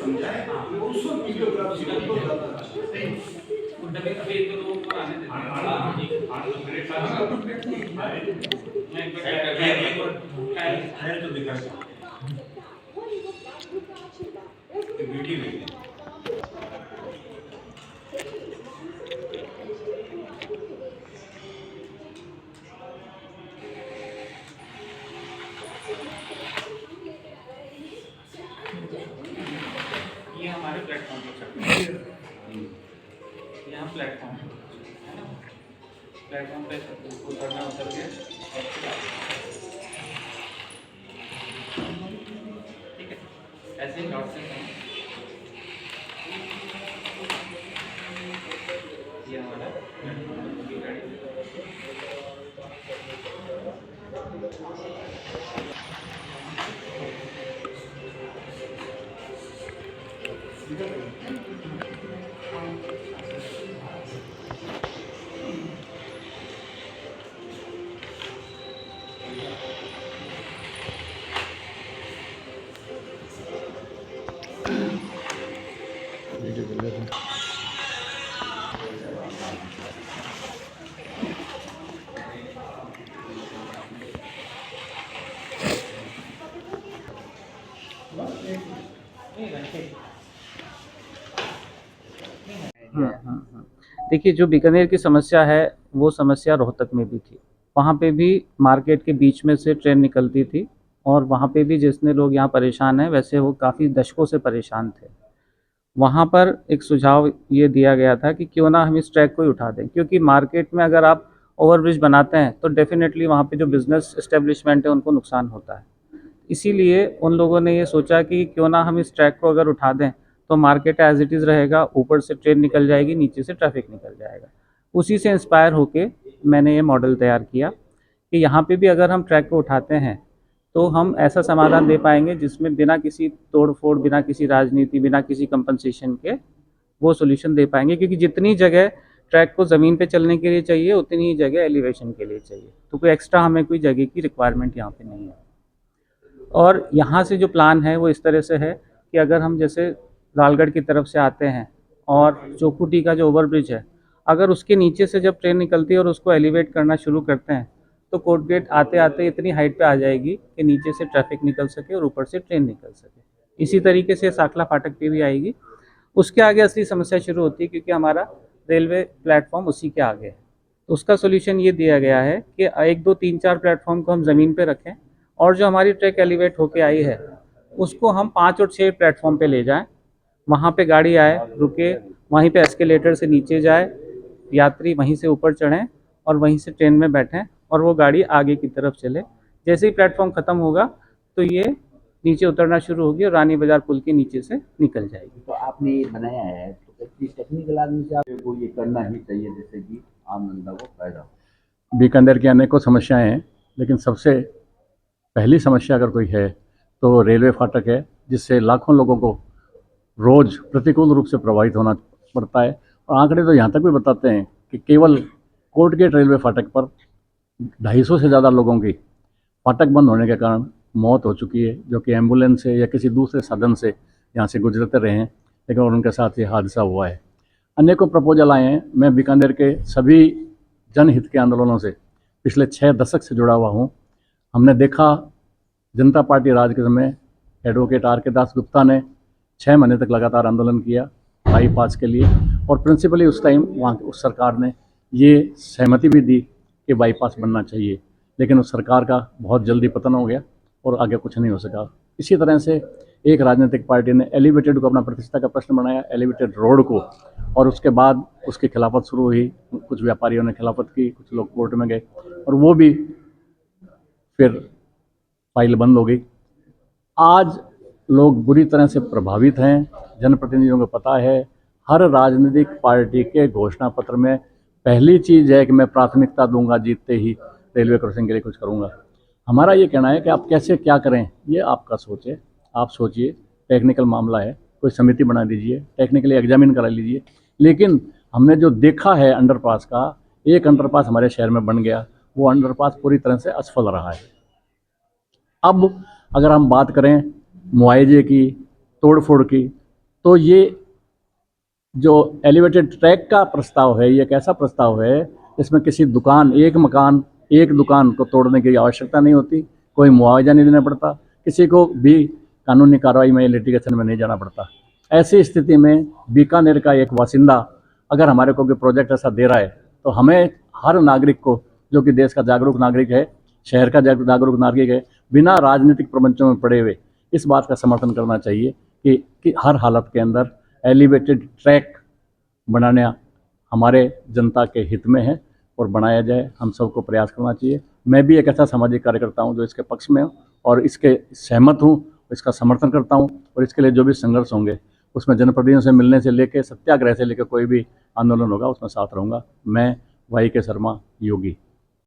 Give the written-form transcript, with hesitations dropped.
समझाए और उसको वीडियोग्राफी को ज्यादा अभी तो लोग ऊपर आने देते हैं तो दिखा वीडियो नहीं ये हमारे प्लेटफॉर्म पर चलते हैं। यहाँ प्लेटफॉर्म है ना, प्लेटफॉर्म पे उतरना उतर के ठीक है, ऐसे ही लौटते हैं। ये हमारा प्लेटफॉर्म की गाड़ी देखिए, जो बीकानेर की समस्या है वो समस्या रोहतक में भी थी। वहाँ पे भी मार्केट के बीच में से ट्रेन निकलती थी और वहाँ पे भी जितने लोग यहाँ परेशान हैं वैसे वो काफ़ी दशकों से परेशान थे। वहाँ पर एक सुझाव ये दिया गया था कि क्यों ना हम इस ट्रैक को ही उठा दें, क्योंकि मार्केट में अगर आप ओवरब्रिज बनाते हैं तो डेफिनेटली वहाँ पे जो बिज़नेस एस्टेब्लिशमेंट है उनको नुकसान होता है। इसीलिए उन लोगों ने ये सोचा कि क्यों ना हम इस ट्रैक को अगर उठा दें तो मार्केट एज इट इज़ रहेगा, ऊपर से ट्रेन निकल जाएगी, नीचे से ट्रैफिक निकल जाएगा। उसी से इंस्पायर होके मैंने ये मॉडल तैयार किया कि यहाँ पे भी अगर हम ट्रैक को उठाते हैं तो हम ऐसा समाधान दे पाएंगे जिसमें बिना किसी तोड़-फोड़, बिना किसी राजनीति, बिना किसी कंपनसेशन के वो सॉल्यूशन दे पाएंगे, क्योंकि जितनी जगह ट्रैक को ज़मीन पे चलने के लिए चाहिए उतनी ही जगह एलिवेशन के लिए चाहिए। तो कोई एक्स्ट्रा हमें कोई जगह की रिक्वायरमेंट यहाँ पे नहीं है। और यहाँ से जो प्लान है वो इस तरह से है कि अगर हम जैसे लालगढ़ की तरफ से आते हैं और चौखुटी का जो ओवरब्रिज है, अगर उसके नीचे से जब ट्रेन निकलती है और उसको एलिवेट करना शुरू करते हैं तो कोर्ट गेट आते आते इतनी हाइट पे आ जाएगी कि नीचे से ट्रैफिक निकल सके और ऊपर से ट्रेन निकल सके। इसी तरीके से साखला फाटक पे भी आएगी। उसके आगे असली समस्या शुरू होती है क्योंकि हमारा रेलवे प्लेटफॉर्म उसी के आगे है। तो उसका सोल्यूशन ये दिया गया है कि 1, 2, 3, 4 प्लेटफॉर्म को हम ज़मीन पे रखें और जो हमारी ट्रैक एलिवेट होके आई है उसको हम 5 और 6 प्लेटफॉर्म पे ले जाएं। वहाँ पे गाड़ी आए, रुके, वहीं पे एस्केलेटर से नीचे जाए, यात्री वहीं से ऊपर चढ़ें और वहीं से ट्रेन में बैठें और वो गाड़ी आगे की तरफ चले। जैसे ही प्लेटफॉर्म ख़त्म होगा तो ये नीचे उतरना शुरू होगी और रानी बाज़ार पुल के नीचे से निकल जाएगी। तो आपने ये बनाया है तो टेक्निकल आदमी से आपको ये करना ही चाहिए जिससे कि आम जनता को फायदा हो। बीकानेर की अनेकों समस्याएं हैं, लेकिन सबसे पहली समस्या अगर कोई है तो रेलवे फाटक है, जिससे लाखों लोगों को रोज़ प्रतिकूल रूप से प्रभावित होना पड़ता है। और आंकड़े तो यहाँ तक भी बताते हैं कि केवल कोर्ट गेट रेलवे फाटक पर 250 से ज़्यादा लोगों की फाटक बंद होने के कारण मौत हो चुकी है, जो कि एम्बुलेंस से या किसी दूसरे साधन से यहाँ से गुजरते रहे हैं, लेकिन उनके साथ ये हादसा हुआ है। अनेकों प्रपोजल आए हैं। मैं बीकानेर के सभी जनहित के आंदोलनों से पिछले 6 दशक से जुड़ा हुआ हूँ। हमने देखा जनता पार्टी राज के समय एडवोकेट आर के दास गुप्ता ने 6 महीने तक लगातार आंदोलन किया बाईपास के लिए, और प्रिंसिपली उस टाइम वहाँ उस सरकार ने ये सहमति भी दी कि बाईपास बनना चाहिए, लेकिन उस सरकार का बहुत जल्दी पतन हो गया और आगे कुछ नहीं हो सका। इसी तरह से एक राजनीतिक पार्टी ने एलिवेटेड को अपना प्रतिष्ठा का प्रश्न बनाया, एलिवेटेड रोड को, और उसके बाद उसकी खिलाफत शुरू हुई। कुछ व्यापारियों ने खिलाफत की, कुछ लोग कोर्ट में गए और वो भी फिर फाइल बंद हो गई। आज लोग बुरी तरह से प्रभावित हैं। जनप्रतिनिधियों को पता है, हर राजनीतिक पार्टी के घोषणा पत्र में पहली चीज़ है कि मैं प्राथमिकता दूंगा जीतते ही रेलवे क्रॉसिंग के लिए कुछ करूंगा। हमारा ये कहना है कि आप कैसे क्या करें ये आपका सोच है, आप सोचिए। टेक्निकल मामला है, कोई समिति बना दीजिए, टेक्निकली एग्जामिन करा लीजिए। लेकिन हमने जो देखा है अंडरपास का, एक अंडरपास हमारे शहर में बन गया, वो अंडरपास पूरी तरह से असफल रहा है। अब अगर हम बात करें मुआवजे की, तोड़ फोड़ की, तो ये जो एलिवेटेड ट्रैक का प्रस्ताव है, ये एक ऐसा प्रस्ताव है इसमें किसी दुकान, एक दुकान को तोड़ने की आवश्यकता नहीं होती, कोई मुआवजा नहीं देना पड़ता, किसी को भी कानूनी कार्रवाई में, लिटिगेशन में नहीं जाना पड़ता। ऐसी स्थिति में बीकानेर का एक बासिंदा अगर हमारे को कोई प्रोजेक्ट ऐसा दे रहा है तो हमें, हर नागरिक को, जो कि देश का जागरूक नागरिक है, शहर का जागरूक नागरिक है, बिना राजनीतिक प्रपंचों में पड़े हुए इस बात का समर्थन करना चाहिए कि हर हालत के अंदर एलिवेटेड ट्रैक बनाना हमारे जनता के हित में है और बनाया जाए। हम सबको प्रयास करना चाहिए। मैं भी एक ऐसा सामाजिक कार्यकर्ता हूं जो इसके पक्ष में हूं और इसके सहमत हूं, इसका समर्थन करता हूं और इसके लिए जो भी संघर्ष होंगे उसमें जनप्रतिनिधियों से मिलने से लेकर सत्याग्रह से लेकर कोई भी आंदोलन होगा उसमें साथ रहूँगा। मैं वाई के शर्मा, योगी।